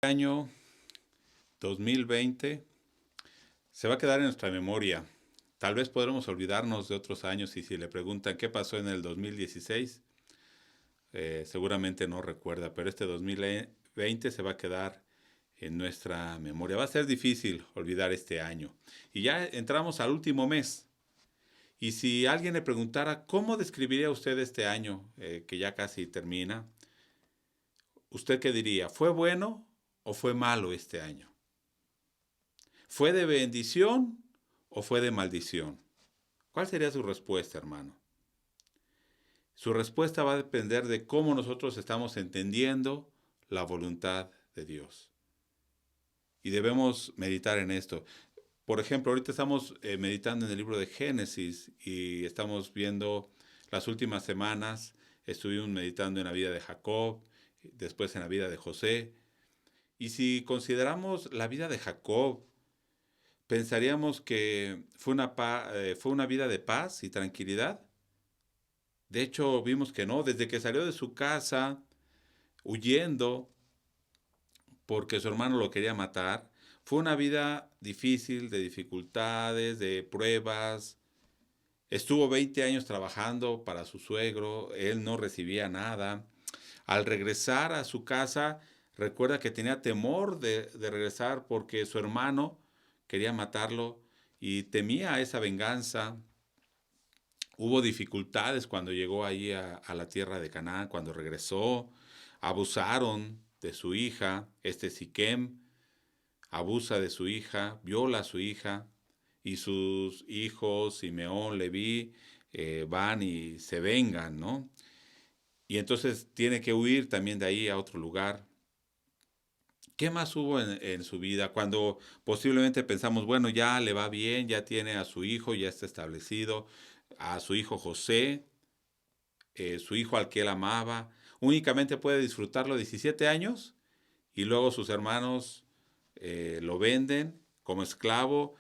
Año 2020 se va a quedar en nuestra memoria. Tal vez podremos olvidarnos de otros años y si le preguntan qué pasó en el 2016, seguramente no recuerda, pero este 2020 se va a quedar en nuestra memoria. Va a ser difícil olvidar este año. Y ya entramos al último mes. Y si alguien le preguntara cómo describiría usted este año que ya casi termina, ¿usted qué diría? ¿Fue bueno o fue malo este año? ¿Fue de bendición o fue de maldición? ¿Cuál sería su respuesta, hermano? Su respuesta va a depender de cómo nosotros estamos entendiendo la voluntad de Dios. Y debemos meditar en esto. Por ejemplo, ahorita estamos meditando en el libro de Génesis y estamos viendo las últimas semanas. Estuvimos meditando en la vida de Jacob, después en la vida de José. Y si consideramos la vida de Jacob, pensaríamos que fue una vida de paz y tranquilidad. De hecho, vimos que no, desde que salió de su casa, huyendo porque su hermano lo quería matar, fue una vida difícil, de dificultades, de pruebas. Estuvo 20 años trabajando para su suegro, él no recibía nada. Al regresar a su casa, recuerda que tenía temor de regresar porque su hermano quería matarlo y temía esa venganza. Hubo dificultades cuando llegó ahí a la tierra de Canaán, cuando regresó. Abusaron de su hija, Siquem abusa de su hija, viola a su hija, y sus hijos, Simeón, Leví, van y se vengan, ¿no? Y entonces tiene que huir también de ahí a otro lugar. ¿Qué más hubo en su vida cuando posiblemente pensamos, bueno, ya le va bien, ya tiene a su hijo, ya está establecido, a su hijo José, su hijo al que él amaba, únicamente puede disfrutarlo 17 años y luego sus hermanos lo venden como esclavo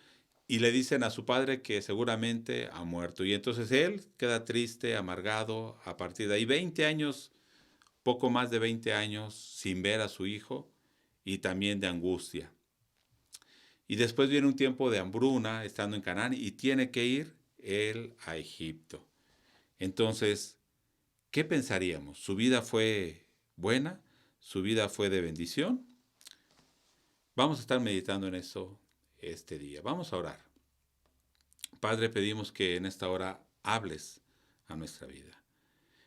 y le dicen a su padre que seguramente ha muerto. Y entonces él queda triste, amargado, a partir de ahí 20 años, poco más de 20 años sin ver a su hijo y también de angustia. Y después viene un tiempo de hambruna estando en Canaán y tiene que ir él a Egipto. Entonces, ¿qué pensaríamos? ¿Su vida fue buena? ¿Su vida fue de bendición? Vamos a estar meditando en eso este día. Vamos a orar. Padre, pedimos que en esta hora hables a nuestra vida.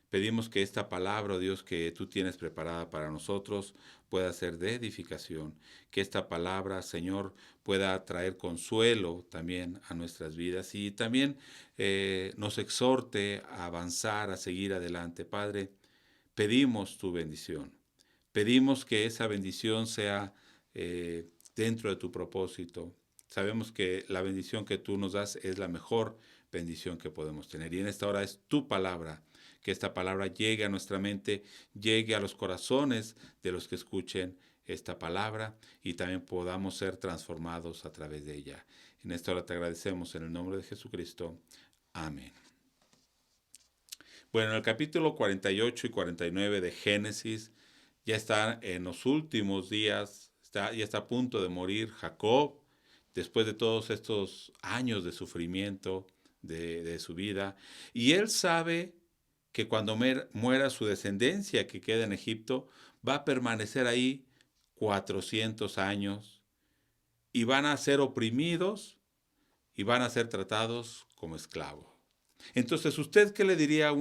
Pedimos que esta palabra, oh Dios, que tú tienes preparada para nosotros, pueda ser de edificación. Que esta palabra, Señor, pueda traer consuelo también a nuestras vidas y también nos exhorte a avanzar, a seguir adelante. Padre, pedimos tu bendición. Pedimos que esa bendición sea dentro de tu propósito. Sabemos que la bendición que tú nos das es la mejor bendición que podemos tener. Y en esta hora es tu palabra, que esta palabra llegue a nuestra mente, llegue a los corazones de los que escuchen esta palabra y también podamos ser transformados a través de ella. En esta hora te agradecemos en el nombre de Jesucristo. Amén. Bueno, en el capítulo 48 y 49 de Génesis ya está en los últimos días, ya está a punto de morir Jacob, después de todos estos años de sufrimiento de su vida. Y él sabe que cuando muera su descendencia que queda en Egipto, va a permanecer ahí 400 años y van a ser oprimidos y van a ser tratados como esclavos. Entonces, ¿usted qué le diría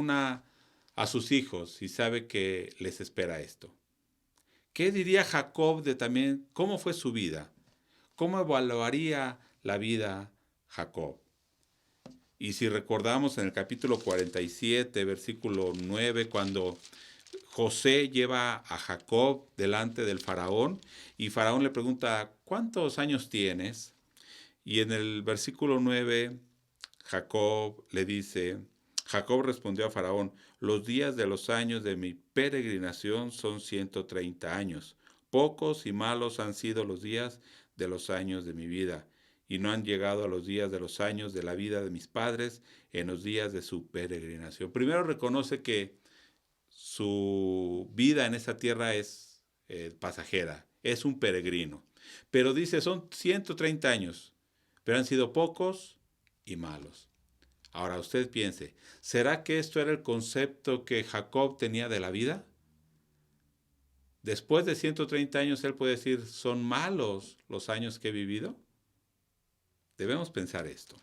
a sus hijos si sabe que les espera esto? ¿Qué diría Jacob de también cómo fue su vida? ¿Cómo evaluaría la vida Jacob? Y si recordamos en el capítulo 47, versículo 9, cuando José lleva a Jacob delante del faraón y faraón le pregunta, ¿cuántos años tienes? Y en el versículo 9, Jacob respondió a Faraón, los días de los años de mi peregrinación son 130 años. Pocos y malos han sido los días de los años de mi vida, y no han llegado a los días de los años de la vida de mis padres en los días de su peregrinación. Primero reconoce que su vida en esta tierra es pasajera, es un peregrino. Pero dice, son 130 años, pero han sido pocos y malos. Ahora usted piense, ¿será que esto era el concepto que Jacob tenía de la vida? Después de 130 años él puede decir, ¿son malos los años que he vivido? Debemos pensar esto.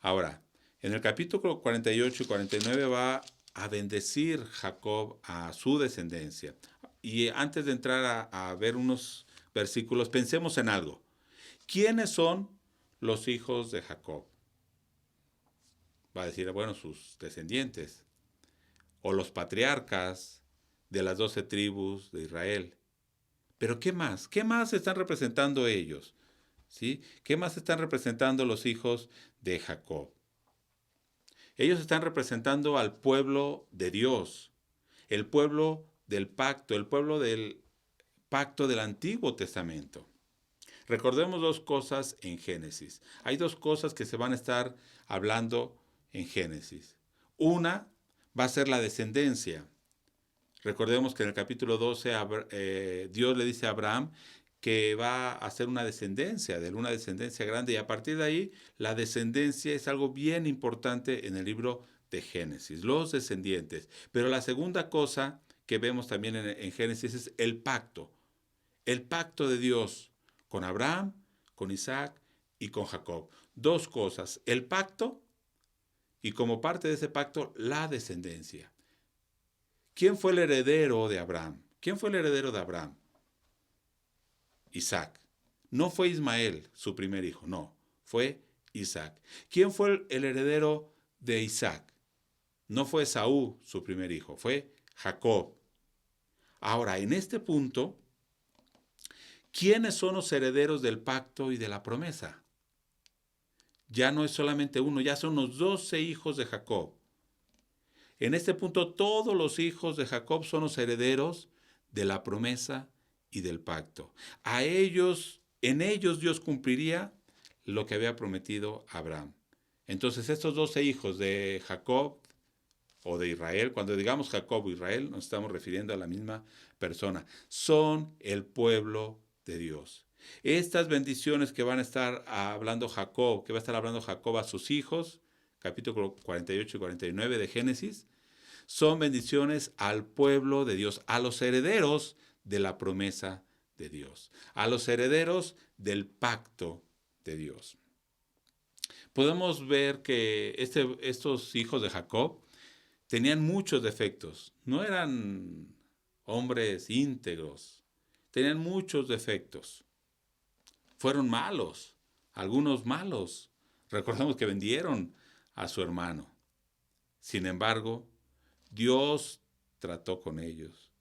Ahora, en el capítulo 48 y 49 va a bendecir Jacob a su descendencia. Y antes de entrar a ver unos versículos, pensemos en algo. ¿Quiénes son los hijos de Jacob? Va a decir, bueno, sus descendientes, o los patriarcas de las 12 tribus de Israel. Pero ¿qué más? ¿Qué más están representando ellos? ¿Sí? ¿Qué más están representando los hijos de Jacob? Ellos están representando al pueblo de Dios, el pueblo del pacto, el pueblo del pacto del Antiguo Testamento. Recordemos dos cosas en Génesis. Hay dos cosas que se van a estar hablando en Génesis. Una va a ser la descendencia. Recordemos que en el capítulo 12 Dios le dice a Abraham que va a hacer una descendencia, de una descendencia grande, y a partir de ahí la descendencia es algo bien importante en el libro de Génesis, los descendientes. Pero la segunda cosa que vemos también en Génesis es el pacto de Dios con Abraham, con Isaac y con Jacob. Dos cosas, el pacto y como parte de ese pacto la descendencia. ¿Quién fue el heredero de Abraham? ¿Quién fue el heredero de Abraham? Isaac. No fue Ismael, su primer hijo, no, fue Isaac. ¿Quién fue el heredero de Isaac? No fue Esaú, su primer hijo, fue Jacob. Ahora, en este punto, ¿quiénes son los herederos del pacto y de la promesa? Ya no es solamente uno, ya son los 12 hijos de Jacob. En este punto, todos los hijos de Jacob son los herederos de la promesa y del pacto. En ellos Dios cumpliría lo que había prometido a Abraham. Entonces, estos 12 hijos de Jacob o de Israel, cuando digamos Jacob o Israel, nos estamos refiriendo a la misma persona. Son el pueblo de Dios. Estas bendiciones que van a estar hablando Jacob, que va a estar hablando Jacob a sus hijos, capítulo 48 y 49 de Génesis, son bendiciones al pueblo de Dios, a los herederos de la promesa de Dios, a los herederos del pacto de Dios. Podemos ver que estos hijos de Jacob tenían muchos defectos, no eran hombres íntegros, tenían muchos defectos, fueron malos, algunos malos. Recordemos que vendieron a su hermano. Sin embargo, Dios trató con ellos.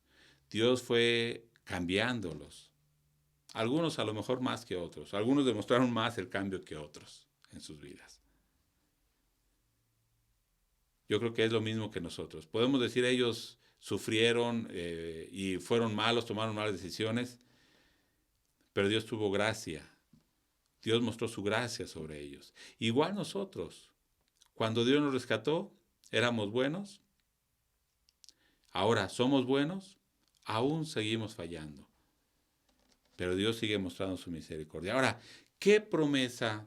Dios fue cambiándolos. Algunos a lo mejor más que otros. Algunos demostraron más el cambio que otros en sus vidas. Yo creo que es lo mismo que nosotros. Podemos decir ellos sufrieron y fueron malos, tomaron malas decisiones, pero Dios tuvo gracia. Dios mostró su gracia sobre ellos. Igual nosotros. Cuando Dios nos rescató, éramos buenos. Ahora somos buenos, aún seguimos fallando. Pero Dios sigue mostrando su misericordia. Ahora, ¿qué promesa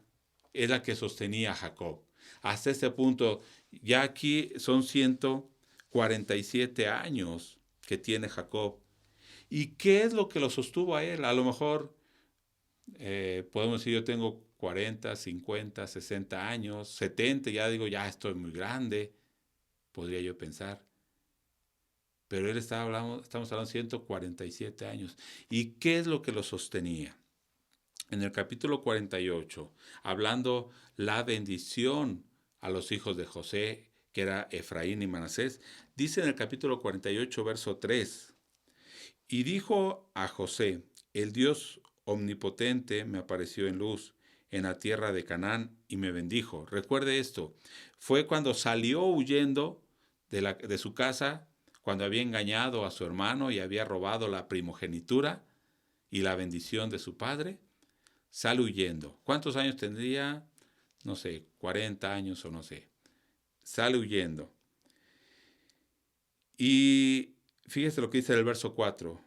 es la que sostenía a Jacob? Hasta este punto, ya aquí son 147 años que tiene Jacob. ¿Y qué es lo que lo sostuvo a él? A lo mejor podemos decir, yo tengo 40, 50, 60 años, 70, ya digo, ya estoy muy grande, podría yo pensar. Pero él estamos hablando de 147 años. ¿Y qué es lo que lo sostenía? En el capítulo 48, hablando la bendición a los hijos de José, que era Efraín y Manasés, dice en el capítulo 48, verso 3, y dijo a José, el Dios omnipotente me apareció en luz en la tierra de Canaán y me bendijo. Recuerde esto, fue cuando salió huyendo de su casa, cuando había engañado a su hermano y había robado la primogenitura y la bendición de su padre, sale huyendo. ¿Cuántos años tendría? No sé, 40 años o no sé. Sale huyendo. Y fíjese lo que dice el verso 4.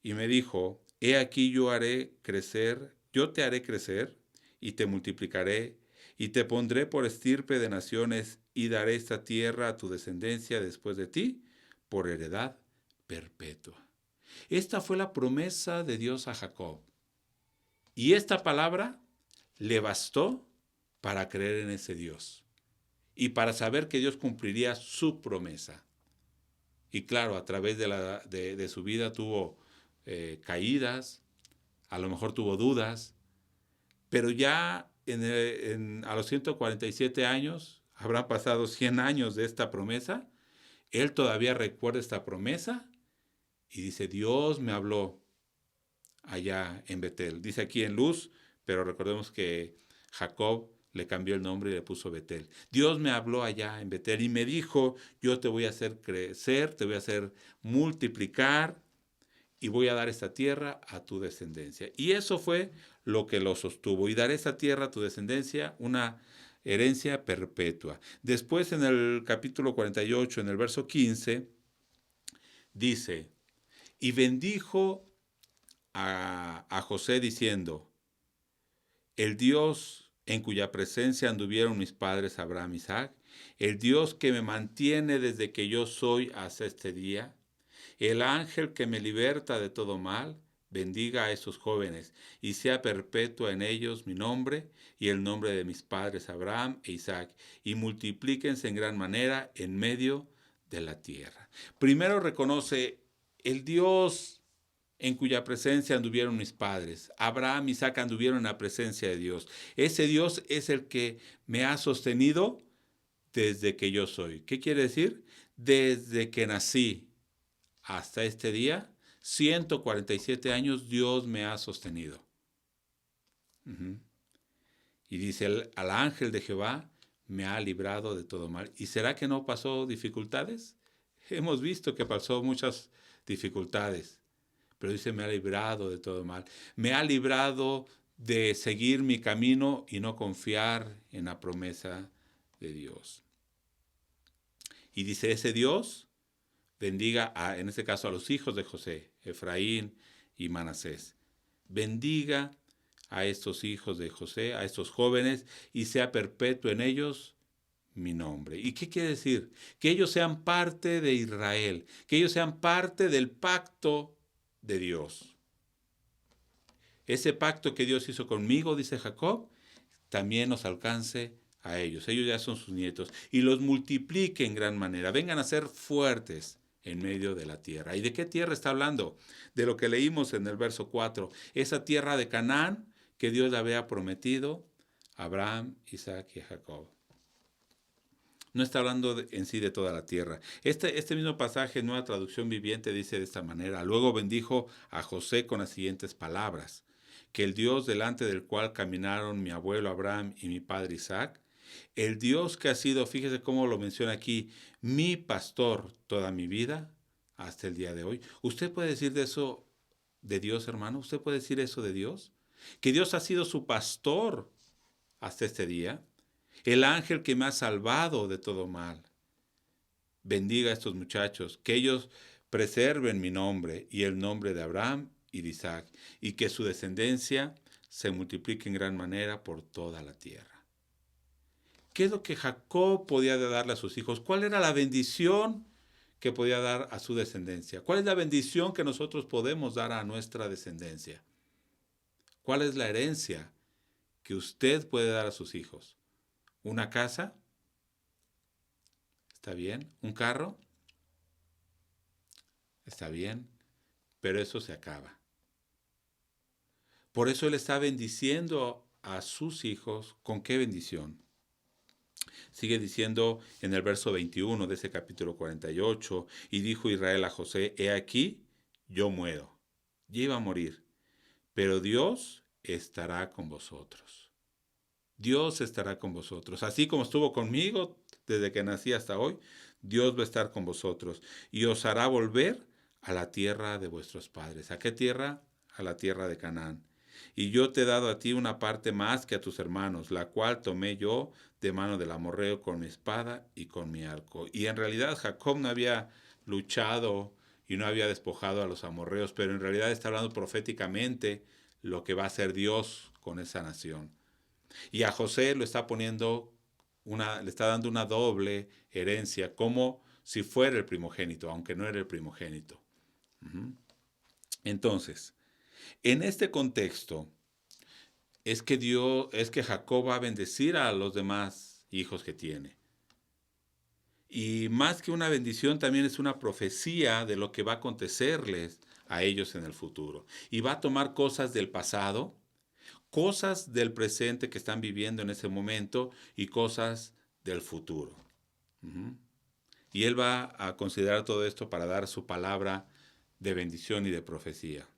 y me dijo, he aquí yo te haré crecer y te multiplicaré y te pondré por estirpe de naciones y daré esta tierra a tu descendencia después de ti por heredad perpetua. Esta fue la promesa de Dios a Jacob. Y esta palabra le bastó para creer en ese Dios y para saber que Dios cumpliría su promesa. Y claro, a través de su vida tuvo caídas, a lo mejor tuvo dudas, pero ya a los 147 años, habrán pasado 100 años de esta promesa, él todavía recuerda esta promesa y dice, Dios me habló allá en Betel. Dice aquí en Luz, pero recordemos que Jacob le cambió el nombre y le puso Betel. Dios me habló allá en Betel y me dijo, yo te voy a hacer crecer, te voy a hacer multiplicar y voy a dar esta tierra a tu descendencia. Y eso fue lo que lo sostuvo. Y daré esta tierra a tu descendencia, una herencia perpetua. Después en el capítulo 48, en el verso 15, dice, y bendijo a José diciendo, el Dios en cuya presencia anduvieron mis padres Abraham y Isaac, el Dios que me mantiene desde que yo soy hasta este día, el ángel que me liberta de todo mal, bendiga a esos jóvenes y sea perpetua en ellos mi nombre y el nombre de mis padres Abraham e Isaac, y multiplíquense en gran manera en medio de la tierra. Primero reconoce el Dios en cuya presencia anduvieron mis padres. Abraham y Isaac anduvieron en la presencia de Dios. Ese Dios es el que me ha sostenido desde que yo soy. ¿Qué quiere decir? Desde que nací hasta este día, 147 años Dios me ha sostenido. Y dice, al ángel de Jehová me ha librado de todo mal. ¿Y será que no pasó dificultades? Hemos visto que pasó muchas dificultades, pero dice, me ha librado de todo mal. Me ha librado de seguir mi camino y no confiar en la promesa de Dios. Y dice, ese Dios bendiga, en este caso, a los hijos de José, Efraín y Manasés. Bendiga a estos hijos de José, a estos jóvenes, y sea perpetuo en ellos mi nombre. ¿Y qué quiere decir? Que ellos sean parte de Israel, que ellos sean parte del pacto de Dios. Ese pacto que Dios hizo conmigo, dice Jacob, también nos alcance a ellos. Ellos ya son sus nietos. Y los multiplique en gran manera. Vengan a ser fuertes en medio de la tierra. ¿Y de qué tierra está hablando? De lo que leímos en el verso 4. Esa tierra de Canaán que Dios le había prometido a Abraham, Isaac y Jacob. No está hablando en sí de toda la tierra. Este mismo pasaje en Nueva Traducción Viviente dice de esta manera. Luego bendijo a José con las siguientes palabras. Que el Dios delante del cual caminaron mi abuelo Abraham y mi padre Isaac, el Dios que ha sido, fíjese cómo lo menciona aquí, mi pastor toda mi vida hasta el día de hoy. ¿Usted puede decir de eso de Dios, hermano? ¿Usted puede decir eso de Dios? Que Dios ha sido su pastor hasta este día. El ángel que me ha salvado de todo mal. Bendiga a estos muchachos, que ellos preserven mi nombre y el nombre de Abraham y de Isaac, y que su descendencia se multiplique en gran manera por toda la tierra. ¿Qué es lo que Jacob podía darle a sus hijos? ¿Cuál era la bendición que podía dar a su descendencia? ¿Cuál es la bendición que nosotros podemos dar a nuestra descendencia? ¿Cuál es la herencia que usted puede dar a sus hijos? ¿Una casa? ¿Está bien? ¿Un carro? Está bien, pero eso se acaba. Por eso Él está bendiciendo a sus hijos. ¿Con qué bendición? Sigue diciendo en el verso 21 de ese capítulo 48, y dijo Israel a José, he aquí, yo muero. Ya iba a morir, pero Dios estará con vosotros. Dios estará con vosotros. Así como estuvo conmigo desde que nací hasta hoy, Dios va a estar con vosotros y os hará volver a la tierra de vuestros padres. ¿A qué tierra? A la tierra de Canaán. Y yo te he dado a ti una parte más que a tus hermanos, la cual tomé yo de mano del amorreo con mi espada y con mi arco. Y en realidad Jacob no había luchado y no había despojado a los amorreos, pero en realidad está hablando proféticamente lo que va a hacer Dios con esa nación. Y a José lo está poniendo le está dando una doble herencia, como si fuera el primogénito, aunque no era el primogénito. Entonces, en este contexto, es que Jacob va a bendecir a los demás hijos que tiene. Y más que una bendición, también es una profecía de lo que va a acontecerles a ellos en el futuro. Y va a tomar cosas del pasado, cosas del presente que están viviendo en ese momento y cosas del futuro. Y él va a considerar todo esto para dar su palabra de bendición y de profecía.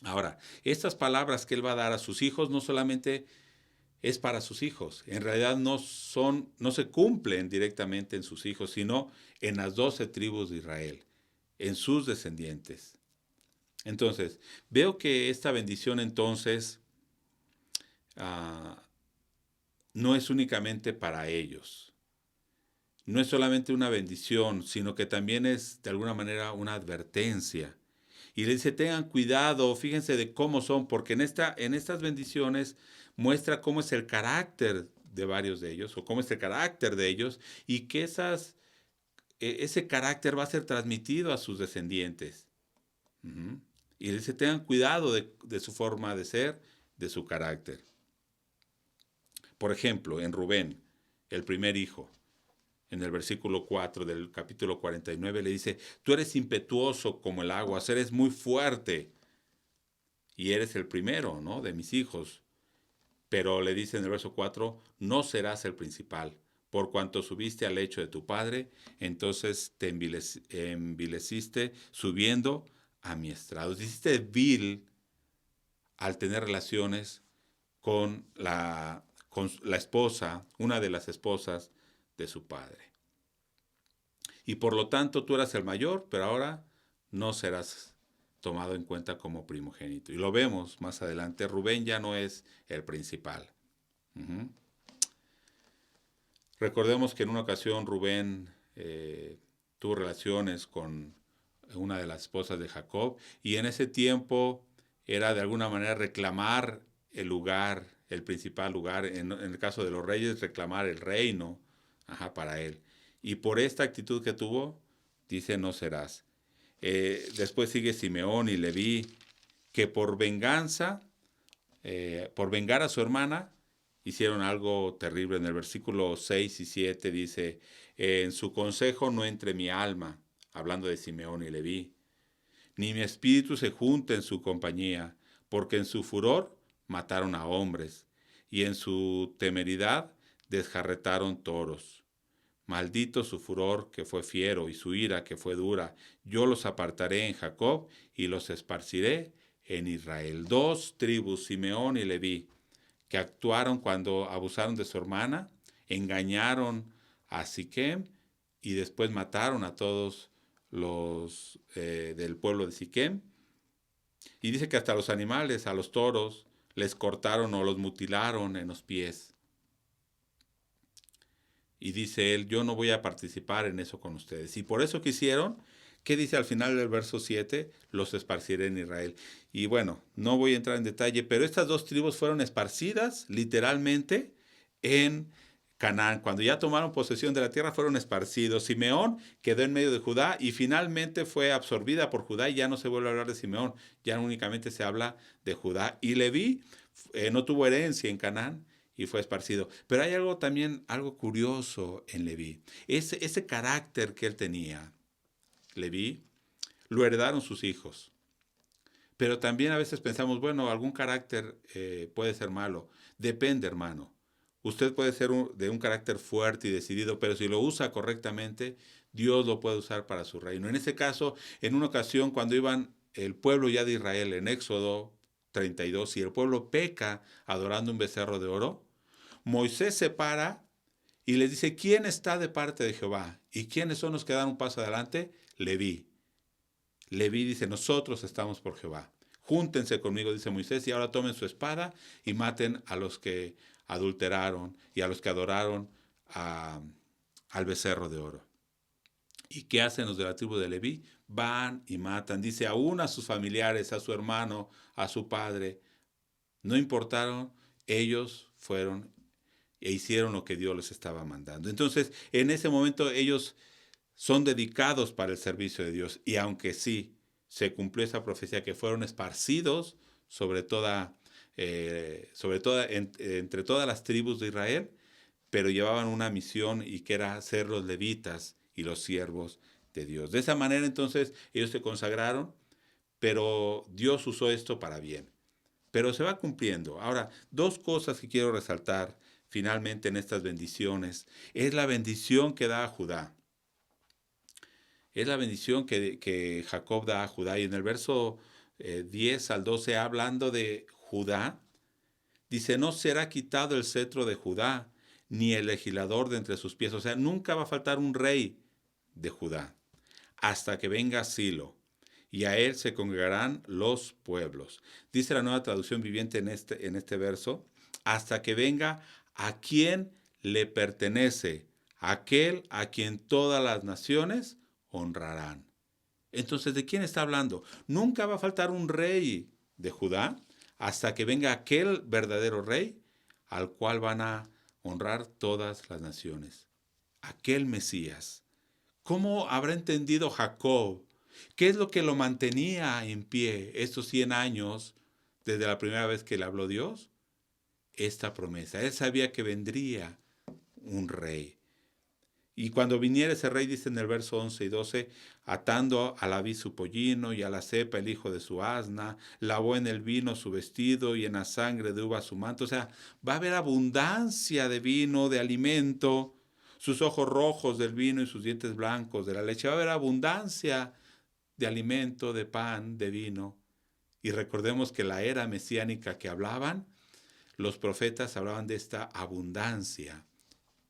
Ahora, estas palabras que él va a dar a sus hijos no solamente es para sus hijos, en realidad no se cumplen directamente en sus hijos, sino en las 12 tribus de Israel, en sus descendientes. Entonces, veo que esta bendición entonces no es únicamente para ellos. No es solamente una bendición, sino que también es de alguna manera una advertencia. Y le dice, tengan cuidado, fíjense de cómo son, porque en estas bendiciones muestra cómo es el carácter de varios de ellos, o cómo es el carácter de ellos, y que ese carácter va a ser transmitido a sus descendientes. Y le dice, tengan cuidado de su forma de ser, de su carácter. Por ejemplo, en Rubén, el primer hijo, en el versículo 4 del capítulo 49, le dice, tú eres impetuoso como el agua, eres muy fuerte y eres el primero, ¿no?, de mis hijos. Pero le dice en el verso 4, no serás el principal, por cuanto subiste al lecho de tu padre, entonces te envileciste subiendo a mi estrado. Hiciste vil al tener relaciones con la esposa, una de las esposas de su padre. Y por lo tanto tú eras el mayor, pero ahora no serás tomado en cuenta como primogénito. Y lo vemos más adelante, Rubén ya no es el principal. Recordemos que en una ocasión Rubén tuvo relaciones con una de las esposas de Jacob, y en ese tiempo era de alguna manera reclamar el lugar, el principal lugar, en el caso de los reyes, reclamar el reino para él. Y por esta actitud que tuvo, dice, no serás. Después sigue Simeón y Leví, que por venganza, por vengar a su hermana, hicieron algo terrible. En el versículo 6 y 7 dice, en su consejo no entre mi alma, hablando de Simeón y Leví, ni mi espíritu se junte en su compañía, porque en su furor mataron a hombres, y en su temeridad desjarretaron toros. Maldito su furor que fue fiero, y su ira que fue dura. Yo los apartaré en Jacob, y los esparciré en Israel. 2 tribus, Simeón y Leví, que actuaron cuando abusaron de su hermana, engañaron a Siquem, y después mataron a todos los del pueblo de Siquem. Y dice que hasta los animales, a los toros, les cortaron o los mutilaron en los pies. Y dice él, yo no voy a participar en eso con ustedes. Y por eso quisieron, ¿qué dice al final del verso 7? Los esparciré en Israel. Y bueno, no voy a entrar en detalle, pero estas 2 tribus fueron esparcidas literalmente en Canaán. Cuando ya tomaron posesión de la tierra, fueron esparcidos. Simeón quedó en medio de Judá y finalmente fue absorbida por Judá, y ya no se vuelve a hablar de Simeón, ya únicamente se habla de Judá. Y Leví no tuvo herencia en Canaán y fue esparcido. Pero hay algo también, algo curioso en Leví. Ese carácter que él tenía, Leví, lo heredaron sus hijos. Pero también a veces pensamos, bueno, algún carácter puede ser malo. Depende, hermano. Usted puede ser de un carácter fuerte y decidido, pero si lo usa correctamente, Dios lo puede usar para su reino. En ese caso, en una ocasión, cuando iban el pueblo ya de Israel en Éxodo 32, y el pueblo peca adorando un becerro de oro, Moisés se para y les dice, ¿quién está de parte de Jehová? ¿Y quiénes son los que dan un paso adelante? Leví. Leví dice, nosotros estamos por Jehová. Júntense conmigo, dice Moisés, y ahora tomen su espada y maten a los que adulteraron y a los que adoraron al becerro de oro. ¿Y qué hacen los de la tribu de Leví? Van y matan. Dice, aún a sus familiares, a su hermano, a su padre. No importaron, ellos fueron e hicieron lo que Dios les estaba mandando. Entonces, en ese momento ellos son dedicados para el servicio de Dios. Y aunque sí se cumplió esa profecía que fueron esparcidos sobre entre todas las tribus de Israel, pero llevaban una misión y que era ser los levitas y los siervos de Dios. De esa manera entonces ellos se consagraron, pero Dios usó esto para bien. Pero se va cumpliendo. Ahora, dos cosas que quiero resaltar finalmente en estas bendiciones. Es la bendición que da a Judá. Es la bendición que Jacob da a Judá. Y en el verso 10 al 12, hablando de Judá, dice, no será quitado el cetro de Judá, ni el legislador de entre sus pies. O sea, nunca va a faltar un rey de Judá, hasta que venga Silo, y a él se congregarán los pueblos. Dice la Nueva Traducción Viviente en este verso, hasta que venga a quien le pertenece, aquel a quien todas las naciones honrarán. Entonces, ¿de quién está hablando? Nunca va a faltar un rey de Judá hasta que venga aquel verdadero rey al cual van a honrar todas las naciones. Aquel Mesías. ¿Cómo habrá entendido Jacob? ¿Qué es lo que lo mantenía en pie estos 100 años desde la primera vez que le habló Dios? Esta promesa. Él sabía que vendría un rey. Y cuando viniera ese rey, dice en el verso 11 y 12, atando a la vid su pollino y a la cepa el hijo de su asna, lavó en el vino su vestido y en la sangre de uva su manto. O sea, va a haber abundancia de vino, de alimento, sus ojos rojos del vino y sus dientes blancos de la leche. Va a haber abundancia de alimento, de pan, de vino. Y recordemos que la era mesiánica que hablaban, los profetas hablaban de esta abundancia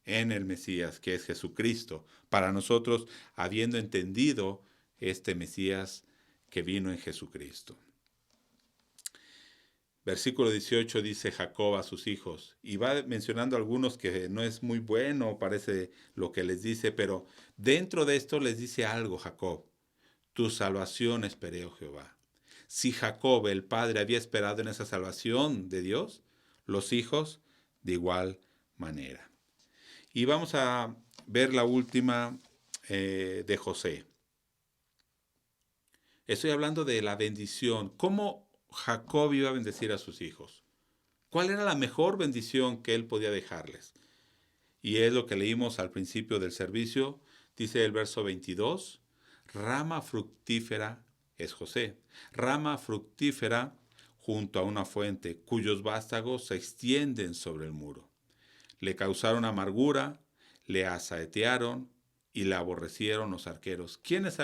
en el Mesías, que es Jesucristo, para nosotros, habiendo entendido este Mesías que vino en Jesucristo. Versículo 18 dice Jacob a sus hijos, y va mencionando algunos que no es muy bueno, parece lo que les dice, pero dentro de esto les dice algo Jacob, tu salvación esperé, oh Jehová. Si Jacob, el padre, había esperado en esa salvación de Dios, los hijos de igual manera. Y vamos a ver la última de José. Estoy hablando de la bendición. ¿Cómo Jacob iba a bendecir a sus hijos? ¿Cuál era la mejor bendición que él podía dejarles? Y es lo que leímos al principio del servicio. Dice el verso 22, rama fructífera es José. Rama fructífera junto a una fuente, cuyos vástagos se extienden sobre el muro. Le causaron amargura, le asaetearon y le aborrecieron los arqueros. ¿Quiénes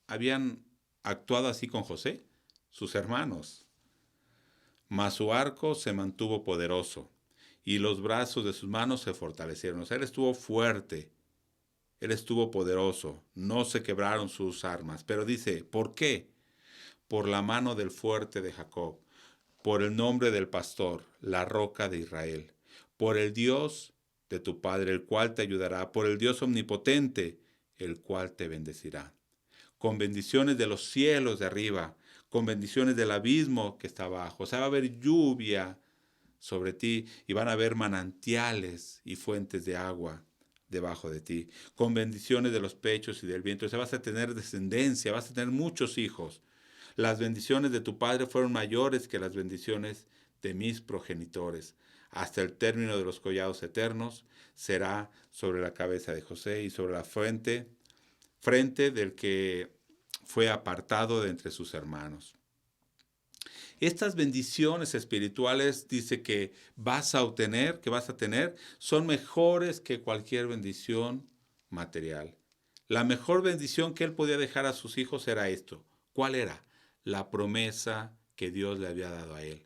habían actuado así con José? Sus hermanos. Mas su arco se mantuvo poderoso y los brazos de sus manos se fortalecieron. O sea, él estuvo fuerte, él estuvo poderoso, no se quebraron sus armas. Pero dice, ¿por qué? Por la mano del fuerte de Jacob, por el nombre del pastor, la roca de Israel, por el Dios de tu Padre, el cual te ayudará, por el Dios omnipotente, el cual te bendecirá. Con bendiciones de los cielos de arriba, con bendiciones del abismo que está abajo. O sea, va a haber lluvia sobre ti y van a haber manantiales y fuentes de agua debajo de ti. Con bendiciones de los pechos y del vientre. O sea, vas a tener descendencia, vas a tener muchos hijos. Las bendiciones de tu padre fueron mayores que las bendiciones de mis progenitores. Hasta el término de los collados eternos será sobre la cabeza de José y sobre la frente del que fue apartado de entre sus hermanos. Estas bendiciones espirituales, dice que vas a tener, son mejores que cualquier bendición material. La mejor bendición que él podía dejar a sus hijos era esto. ¿Cuál era? La promesa que Dios le había dado a él.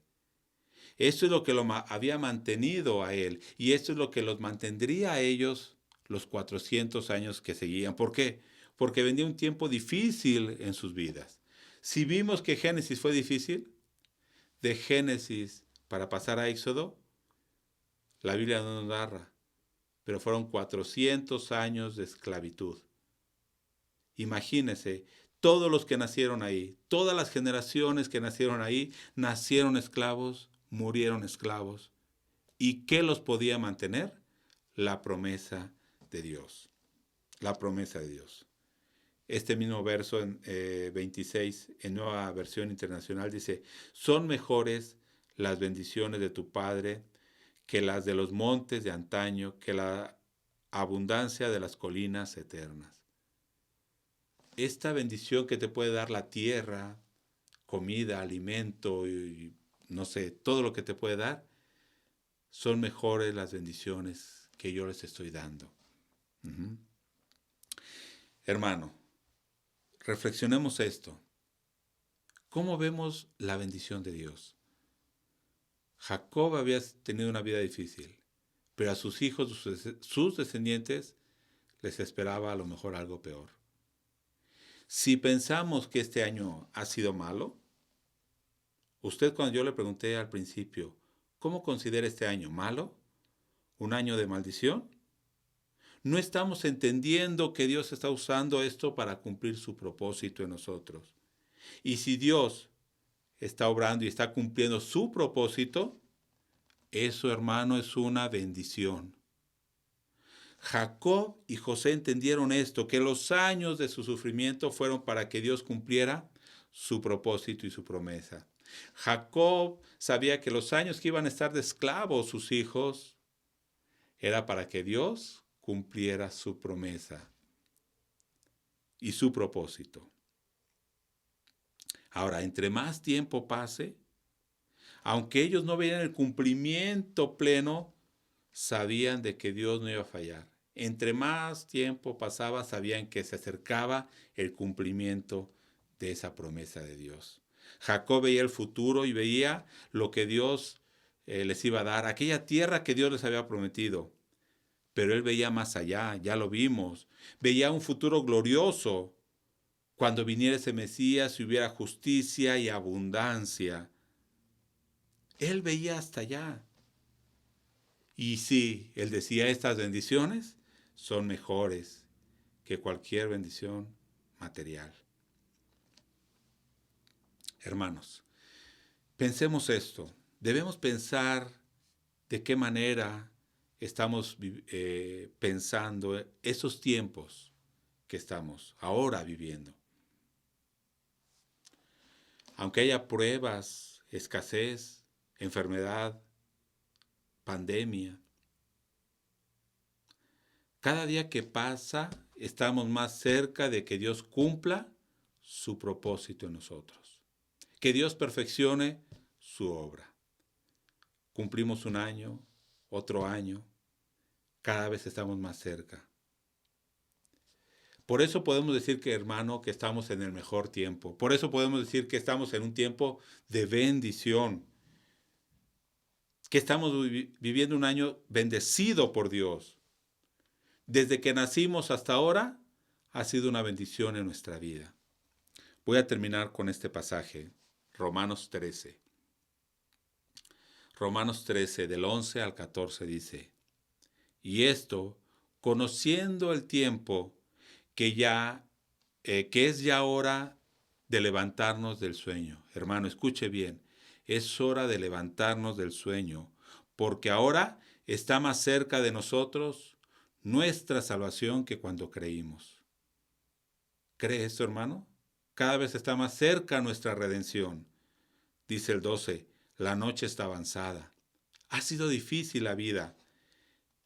Esto es lo que lo había mantenido a él y esto es lo que los mantendría a ellos los 400 años que seguían. ¿Por qué? Porque venía un tiempo difícil en sus vidas. Si vimos que Génesis fue difícil, de Génesis para pasar a Éxodo, la Biblia no nos narra, pero fueron 400 años de esclavitud. Imagínense, todos los que nacieron ahí, todas las generaciones que nacieron ahí, nacieron esclavos, murieron esclavos. ¿Y qué los podía mantener? La promesa de Dios. La promesa de Dios. Este mismo verso en 26, en Nueva Versión Internacional, dice, son mejores las bendiciones de tu Padre que las de los montes de antaño, que la abundancia de las colinas eternas. Esta bendición que te puede dar la tierra, comida, alimento y no sé, todo lo que te puede dar, son mejores las bendiciones que yo les estoy dando. Uh-huh. Hermano, reflexionemos esto. ¿Cómo vemos la bendición de Dios? Jacob había tenido una vida difícil, pero a sus hijos, sus descendientes, les esperaba a lo mejor algo peor. Si pensamos que este año ha sido malo, usted cuando yo le pregunté al principio, ¿cómo considera este año malo? ¿Un año de maldición? No estamos entendiendo que Dios está usando esto para cumplir su propósito en nosotros. Y si Dios está obrando y está cumpliendo su propósito, eso, hermano, es una bendición. Jacob y José entendieron esto, que los años de su sufrimiento fueron para que Dios cumpliera su propósito y su promesa. Jacob sabía que los años que iban a estar de esclavos sus hijos era para que Dios cumpliera su promesa y su propósito. Ahora, entre más tiempo pase, aunque ellos no veían el cumplimiento pleno, sabían de que Dios no iba a fallar. Entre más tiempo pasaba, sabían que se acercaba el cumplimiento de esa promesa de Dios. Jacob veía el futuro y veía lo que Dios les iba a dar, aquella tierra que Dios les había prometido. Pero él veía más allá, ya lo vimos. Veía un futuro glorioso. Cuando viniera ese Mesías y hubiera justicia y abundancia. Él veía hasta allá. Y sí, él decía, estas bendiciones son mejores que cualquier bendición material. Hermanos, pensemos esto. Debemos pensar de qué manera estamos pensando esos tiempos que estamos ahora viviendo. Aunque haya pruebas, escasez, enfermedad, pandemia, cada día que pasa estamos más cerca de que Dios cumpla su propósito en nosotros. Que Dios perfeccione su obra. Cumplimos un año, otro año, cada vez estamos más cerca. Por eso podemos decir que, hermano, que estamos en el mejor tiempo. Por eso podemos decir que estamos en un tiempo de bendición. Que estamos viviendo un año bendecido por Dios. Desde que nacimos hasta ahora, ha sido una bendición en nuestra vida. Voy a terminar con este pasaje, Romanos 13. Romanos 13, del 11 al 14 dice, y esto, conociendo el tiempo, que es ya hora de levantarnos del sueño. Hermano, escuche bien, es hora de levantarnos del sueño, porque ahora está más cerca de nosotros nuestra salvación que cuando creímos. ¿Cree esto, hermano? Cada vez está más cerca nuestra redención. Dice el 12, la noche está avanzada. Ha sido difícil la vida,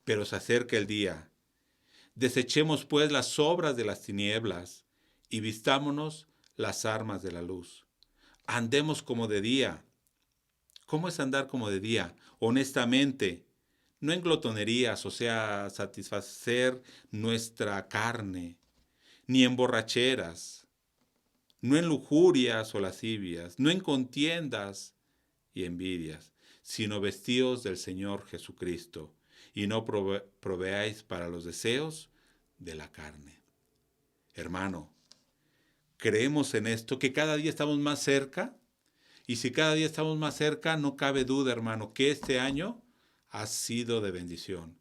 pero se acerca el día. Desechemos pues las obras de las tinieblas y vistámonos las armas de la luz. Andemos como de día. ¿Cómo es andar como de día? Honestamente, no en glotonerías, o sea, satisfacer nuestra carne, ni en borracheras, no en lujurias o lascivias, no en contiendas y envidias, sino vestidos del Señor Jesucristo, y no proveáis para los deseos de la carne. Hermano, creemos en esto, que cada día estamos más cerca, y si cada día estamos más cerca, no cabe duda, hermano, que este año ha sido de bendición.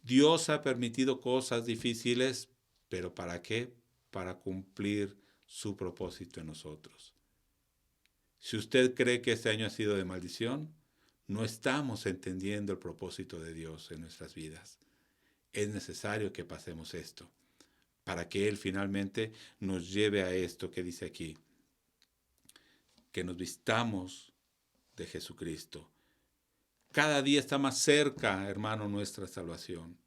Dios ha permitido cosas difíciles, pero ¿para qué? para cumplir su propósito en nosotros. Si usted cree que este año ha sido de maldición, no estamos entendiendo el propósito de Dios en nuestras vidas. Es necesario que pasemos esto, para que Él finalmente nos lleve a esto que dice aquí, que nos vistamos de Jesucristo. Cada día está más cerca, hermano, nuestra salvación.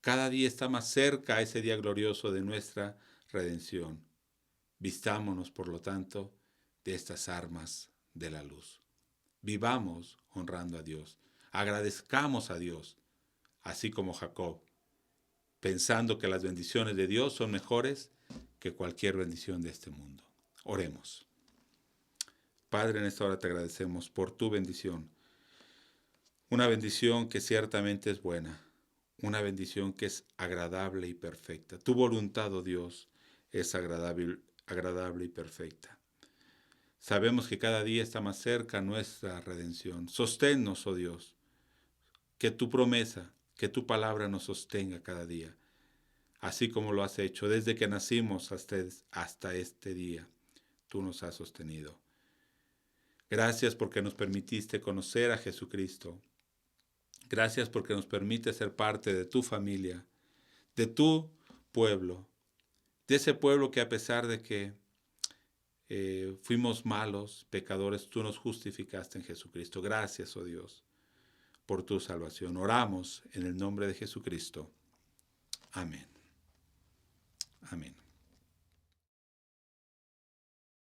Cada día está más cerca ese día glorioso de nuestra redención. Vistámonos, por lo tanto, de estas armas de la luz. Vivamos honrando a Dios. Agradezcamos a Dios, así como Jacob, pensando que las bendiciones de Dios son mejores que cualquier bendición de este mundo. Oremos. Padre, en esta hora te agradecemos por tu bendición. Una bendición que ciertamente es buena. Una bendición que es agradable y perfecta. Tu voluntad, oh Dios, es agradable y perfecta. Sabemos que cada día está más cerca nuestra redención. Sosténnos, oh Dios, que tu promesa, que tu palabra nos sostenga cada día, así como lo has hecho desde que nacimos hasta este día. Tú nos has sostenido. Gracias porque nos permitiste conocer a Jesucristo. Gracias porque nos permite ser parte de tu familia, de tu pueblo, de ese pueblo que a pesar de que fuimos malos, pecadores, tú nos justificaste en Jesucristo. Gracias, oh Dios, por tu salvación. Oramos en el nombre de Jesucristo. Amén. Amén.